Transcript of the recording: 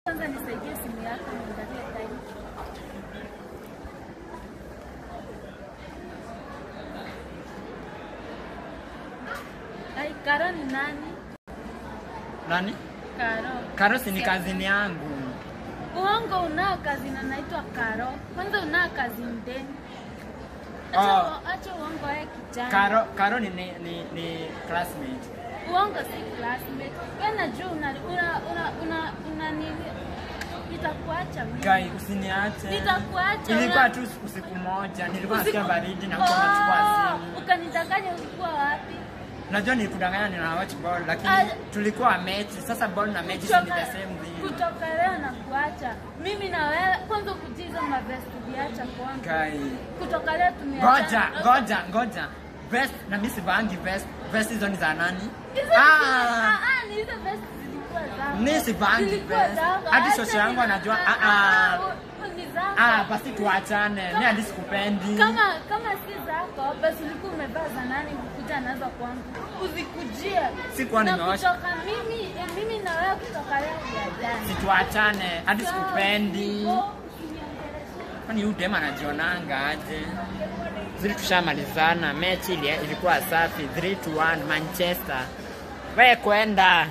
Kwanza nisaidie simu yako niangalie time. Ai, Karo ni nani? Nani? Karo. Karo si ni kazini yangu. Uongo, unao kazi na naitwa Karo. Kwanza unao kazi ndeni. Acha uongo wewe kijana. Karo ni classmate. Uongo si classmate. Wewe najua una nini? Nitakuacha mimi. Guy, usiniache. Nitakuacha. Ilikuwa tu siku moja. Nilikuwa nasikia baridi na kwa nachukua simu. Ukanidanganya ulikuwa wapi? Najua nilikudanganya nina watch ball lakini tulikuwa mechi. Sasa ball na mechi ni the same thing. Kutoka leo na kuacha. Mimi na wewe kwanza kujiza mavest viacha kwangu. Guy. Kutoka leo tumeacha. Ngoja. Vest na mimi sivangi vest. Vest hizo ni za nani? Ni hizo vest zilikuwa zangu. Mimi sivangi vest. Hadi shosho yangu anajua basi tuachane. Mimi hadi sikupendi. Kama si zako, basi ulikuwa umevaa za nani ukuja nazo kwangu. Usikujie. Sikuwa nimeosha. Kutoka mimi na wewe kutoka leo ya situachane. Hadi sikupendi. Kwani huyu dema anajionanga aje? Zili tushamalizana. Mechi ilikuwa safi 3-1 Manchester. Wewe kwenda.